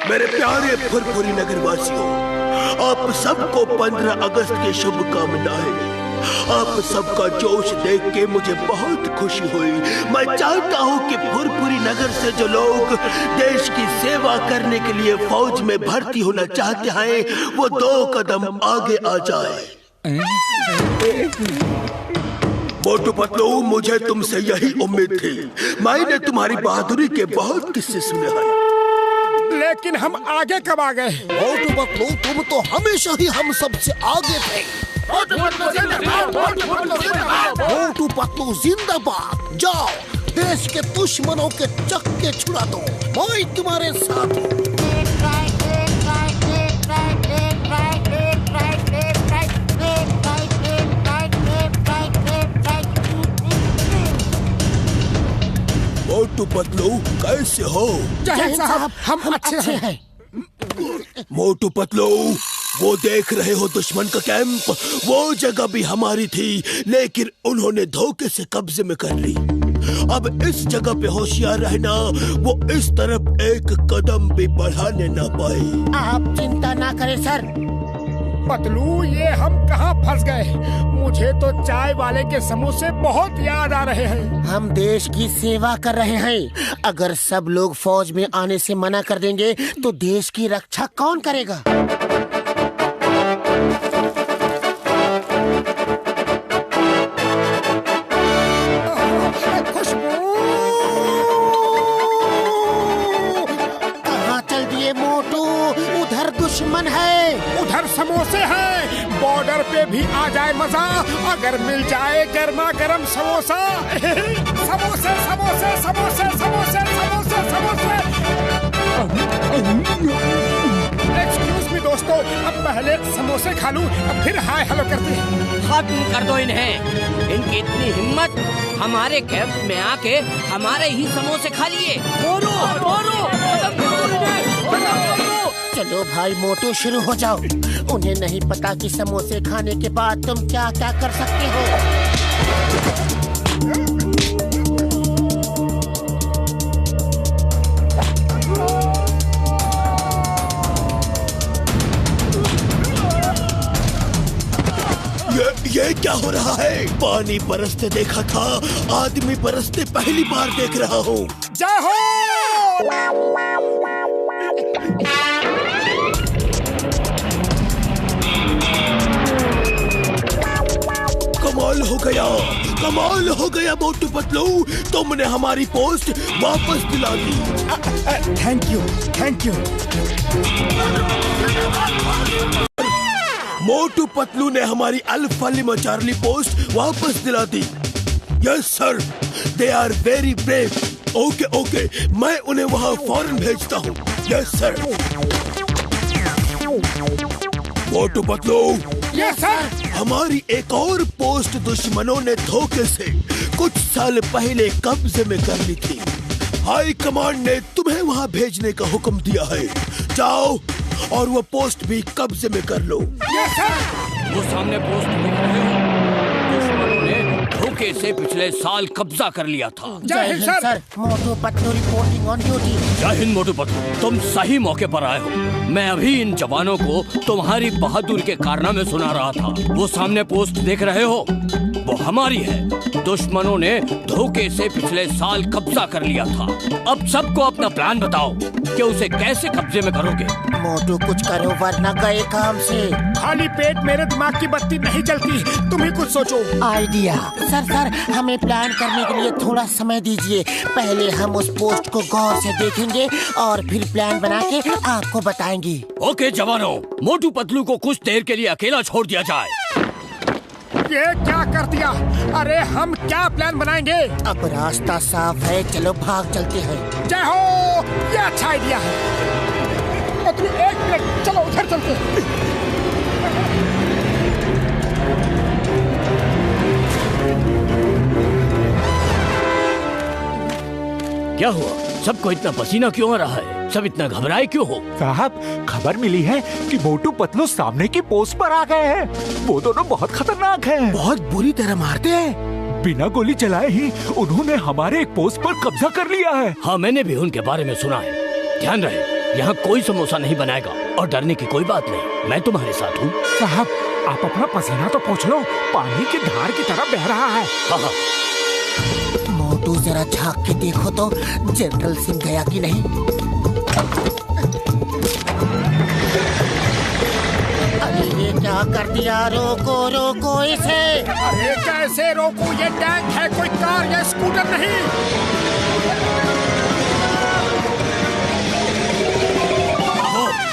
मेरे प्यारे फुरफुरी नगरवासियों, आप सबको 15 अगस्त की शुभकामनाएं। आप सबका जोश देख के मुझे बहुत खुशी हुई। मैं चाहता हूँ कि फुरफुरी नगर से जो लोग देश की सेवा करने के लिए फौज में भर्ती होना चाहते हैं, वो 2 कदम आगे आ जाए। मोटू पतलू, मुझे तुमसे यही उम्मीद थी। मैंने तुम्हारी बहादुरी के बहुत किस्से सुने हैं, लेकिन हम आगे कब आ गए? मोटू पतलू, तुम तो हमेशा ही हम सबसे आगे थे। मोटू पतलू जिंदाबाद। जाओ, देश के दुश्मनों के चक्के छुड़ा दो। मैं तुम्हारे साथ हूँ। मोटू पतलू, कैसे हो? जय साहब, हम अच्छे हैं। मोटू पतलू, वो देख रहे हो दुश्मन का कैंप? वो जगह भी हमारी थी, लेकिन उन्होंने धोखे से कब्जे में कर ली। अब इस जगह पे होशियार रहना, वो इस तरफ एक कदम भी बढ़ाने ना पाए। आप चिंता ना करें सर। पतलू, ये हम कहाँ फंस गए? मुझे तो चाय वाले के समोसे बहुत याद आ रहे हैं। हम देश की सेवा कर रहे हैं। अगर सब लोग फौज में आने से मना कर देंगे तो देश की रक्षा कौन करेगा? कहाँ चल दिए मोटू? उधर दुश्मन है, उधर समोसे हैं। बॉर्डर पे भी आ जाए मजा, अगर मिल जाए गर्मा गर्म समोसा। समोसे समोसे समोसे समोसे समोसे समोसे। एक्सक्यूज मी दोस्तों, अब पहले समोसे खा लूं, अब फिर हाय हेलो करते हैं। खत्म कर दो इन्हें। इनकी इतनी हिम्मत, हमारे कैंप में आके हमारे ही समोसे खा लिए। मोरू, मोरू, खत्म कर दो इन्हें, खत्म कर दो। चलो भाई मोटू, शुरू हो जाओ। उन्हें नहीं पता कि समोसे खाने के बाद तुम क्या क्या कर सकते हो। ये क्या हो रहा है? पानी बरसते देखा था, आदमी बरसते पहली बार देख रहा हूँ। जय हो। कमाल हो गया, कमाल हो गया मोटू पतलू, तुमने हमारी पोस्ट वापस दिला दी। Thank you, thank you. Motu Patlu ने हमारी अल्फा लिमा चार्ली पोस्ट वापस दिला दी। Yes sir, they are very brave. Okay okay, मैं उन्हें वहाँ फौरन भेजता हूँ। Yes sir. Motu Patlu, yes sir. हमारी एक और पोस्ट दुश्मनों ने धोखे से कुछ साल पहले कब्जे में कर ली थी। हाई कमांड ने तुम्हें वहाँ भेजने का हुक्म दिया है। जाओ और वो पोस्ट भी कब्जे में कर लो। Yes sir. वो सामने पोस्ट दिख रहे हो? दुश्मनों ने धोखे से पिछले साल कब्जा कर लिया था। जय Hind sir. Motu Patlu reporting on duty. जय हिंद मोटू पतलू, तुम सही मौके पर आए हो। मैं अभी इन जवानों को तुम्हारी बहादुरी के कारनामे सुना रहा था। वो सामने पोस्ट देख रहे हो? वो हमारी है। दुश्मनों ने धोखे से पिछले साल कब्जा कर लिया था। अब सबको अपना प्लान बताओ कि उसे कैसे कब्जे में करोगे। मोटू कुछ करो वरना गए काम से। खाली पेट मेरे दिमाग की बत्ती नहीं जलती, तुम ही कुछ सोचो। आइडिया। सर, हमें प्लान करने के लिए थोड़ा समय दीजिए। पहले हम उस पोस्ट को गौर से देखेंगे और फिर प्लान बना के आपको बताएंगे। ओके जवानों, मोटू पतलू को कुछ देर के लिए अकेला छोड़ दिया जाए। ये क्या कर दिया? अरे हम क्या प्लान बनाएंगे? अब रास्ता साफ है, चलो भाग चलते हैं। जय हो, ये अच्छा आइडिया है। पतलू एक मिनट, चलो उधर चलते हैं। क्या हुआ? सबको इतना पसीना क्यों आ रहा है? सब इतना घबराए क्यों हो? साहब, खबर मिली है कि मोटू पतलू सामने की पोस्ट पर आ गए हैं। वो दोनों बहुत खतरनाक हैं। बहुत बुरी तरह मारते हैं। बिना गोली चलाए ही उन्होंने हमारे एक पोस्ट पर कब्जा कर लिया है। हाँ, मैंने भी उनके बारे में सुना है। ध्यान रहे, यहाँ कोई समोसा नहीं बनाएगा और डरने की कोई बात नहीं, मैं तुम्हारे साथ हूँ। साहब, आप अपना पसीना तो पोंछ लो, पानी की धार की तरह बह रहा है। हाँ। मोटू जरा झांक के देखो तो जनरल सिंह गया कि नहीं। अरे ये क्या कर दिया, रोको रोको इसे। अरे कैसे रोकूं, ये टैंक है, कोई कार या स्कूटर नहीं।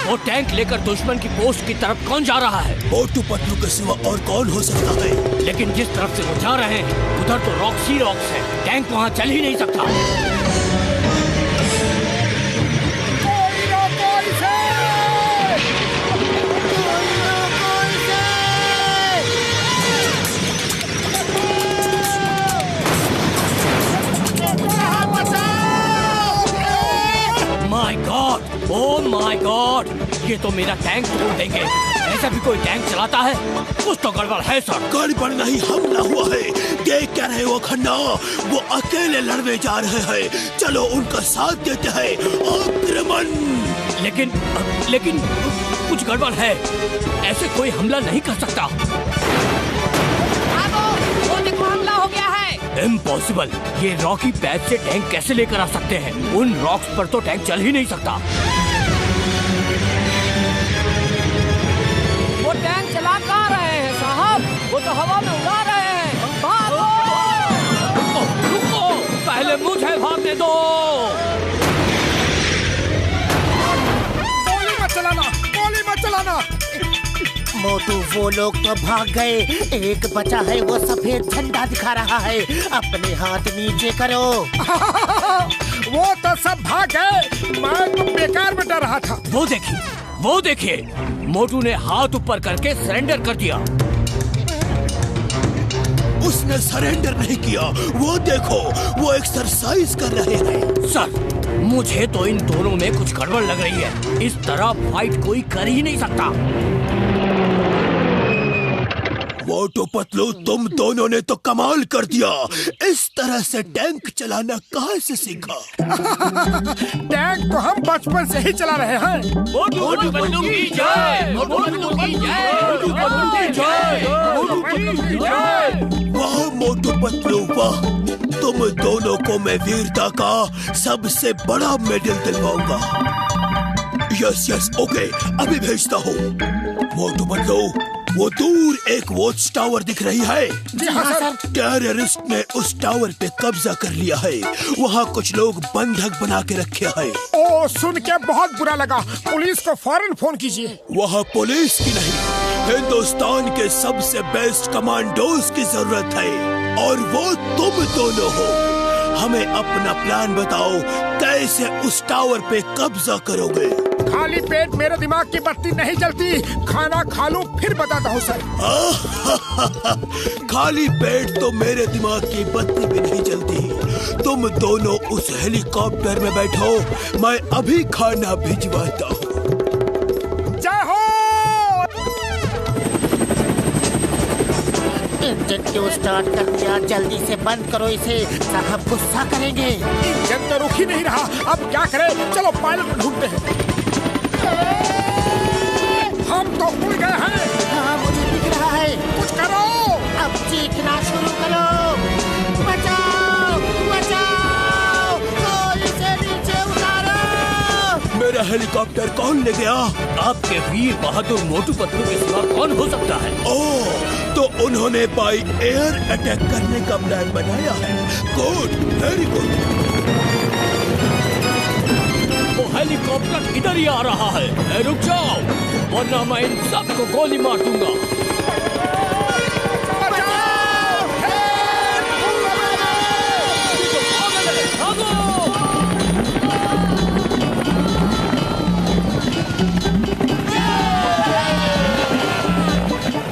वो टैंक लेकर दुश्मन की पोस्ट की तरफ कौन जा रहा है? मोटू पतलू के सिवा और कौन हो सकता है? लेकिन जिस तरफ से वो जा रहे हैं उधर तो रॉक्स ही रॉक्स है, टैंक वहाँ चल ही नहीं सकता। कोई रोको इसे। My God, oh my God, ये तो मेरा टैंक तोड़ देंगे। ऐसा भी कोई टैंक चलाता है? कुछ तो गड़बड़ है सर। गड़बड़ नहीं, हमला हुआ है। देख क्या रहे हो खन्ना, वो अकेले लड़ने जा रहे हैं। चलो उनका साथ देते हैं। आक्रमण। लेकिन कुछ गड़बड़ है, ऐसे कोई हमला नहीं कर सकता। वो देखो, हमला हो गया है। इम्पॉसिबल, ये रॉकी पैच से टैंक कैसे लेकर आ सकते हैं? उन रॉक्स पर तो टैंक चल ही नहीं सकता। वो टैंक चला कहाँ रहे हैं साहब? वो तो हवा में उड़ा रहे हैं। भागो! रुको, पहले मुझे भागने दो। गोली मत चलाना, गोली मत चलाना। मोटू, वो लोग तो भाग गए, एक बचा है, वो सफेद झंडा दिखा रहा है। अपने हाथ नीचे करो। वो तो सब भाग गए, मैं तो बेकार में डर रहा था। वो देखिए, मोटू ने हाथ ऊपर करके सरेंडर कर दिया। उसने सरेंडर नहीं किया, वो देखो, वो एक्सरसाइज कर रहे हैं। सर, मुझे तो इन दोनों में कुछ गड़बड़ लग रही है। इस तरह फाइट कोई कर ही नहीं सकता। मोटू पतलू, तुम दोनों ने तो कमाल कर दिया। इस तरह से टैंक चलाना कहाँ से सीखा? टैंक तो हम बचपन से ही चला रहे हैं। मोटू पतलू की जय, मोटू पतलू की जय, मोटू पतलू की जय, मोटू पतलू की जय। वाह मोटू पतलू वाह, तुम दोनों को मैं वीरता का सबसे बड़ा मेडल दिलवाऊंगा। यस ओके, अभी भेजता हूँ। मोटू पतलू, वो दूर एक वॉच टावर दिख रही है। जी हाँ सर। टेररिस्ट ने उस टावर पे कब्जा कर लिया है। वहाँ कुछ लोग बंधक बना के रखे हैं। ओ, सुन के बहुत बुरा लगा। पुलिस को फौरन फोन कीजिए। वहाँ पुलिस की नहीं, हिंदुस्तान के सबसे बेस्ट कमांडोज की जरूरत है, और वो तुम दोनों हो। हमें अपना प्लान बताओ, कैसे उस टावर पे कब्जा करोगे? खाली पेट मेरे दिमाग की बत्ती नहीं जलती। खाना खा लूं फिर बताता हूँ सर। खाली पेट तो मेरे दिमाग की बत्ती भी नहीं जलती। तुम दोनों उस हेलीकॉप्टर में बैठो, मैं अभी खाना भिजवाता हूँ। जय हो। इंजन क्यों स्टार्ट कर दिया? जल्दी से बंद करो इसे, साहब गुस्सा करेंगे। इंजन तो रुक ही नहीं रहा, अब क्या करें? चलो पायलट ढूंढते हैं। हम तो उड़ गए हैं। हाँ, मुझे दिख रहा है। कुछ करो। अब चीखना शुरू करो। बचाओ बचाओ, कोई इसे नीचे उतारो। मेरा हेलीकॉप्टर कौन ले गया? आपके वीर बहादुर मोटू पतलू के सिवा कौन हो सकता है? ओह, तो उन्होंने बाई एयर अटैक करने का प्लान बनाया है। Good, very good. वो हेलीकॉप्टर इधर ही आ रहा है। रुक जाओ, वरना मैं इन सबको गोली मार दूंगा।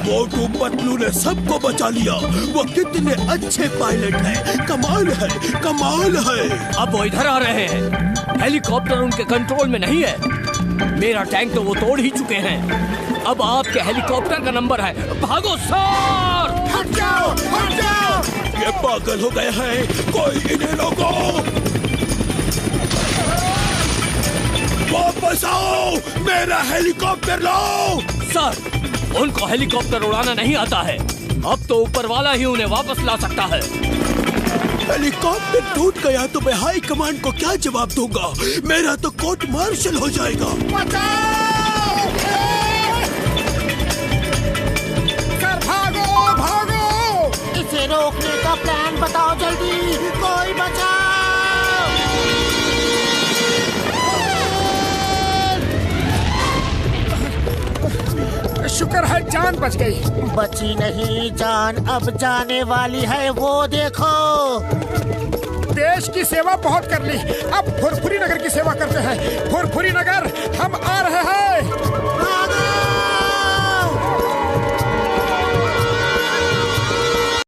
मोटू पतलू ने सबको बचा लिया। वो कितने अच्छे पायलट हैं। कमाल है, कमाल है। अब वो इधर आ रहे हैं। हेलीकॉप्टर उनके कंट्रोल में नहीं है। मेरा टैंक तो वो तोड़ ही चुके हैं। अब आपके हेलीकॉप्टर का नंबर है। भागो सर! हट जाओ, हट जाओ। ये पागल हो गए हैं, कोई इन्हें रोको। वापस बचाओ, मेरा हेलीकॉप्टर लाओ। सर, उनको हेलीकॉप्टर उड़ाना नहीं आता है। अब तो ऊपर वाला ही उन्हें वापस ला सकता है। हेलीकॉप्टर टूट गया तो मैं हाई कमांड को क्या जवाब दूंगा? मेरा तो कोर्ट मार्शल हो जाएगा। बचाओ! सर भागो भागो! इसे रोकने का प्लान बताओ जल्दी, कोई बचाओ! शुक्र है जान बच गई। बची नहीं जान, अब जाने वाली है, वो देखो। देश की सेवा बहुत कर ली, अब फुरफुरी नगर की सेवा करते हैं। फुरफुरी नगर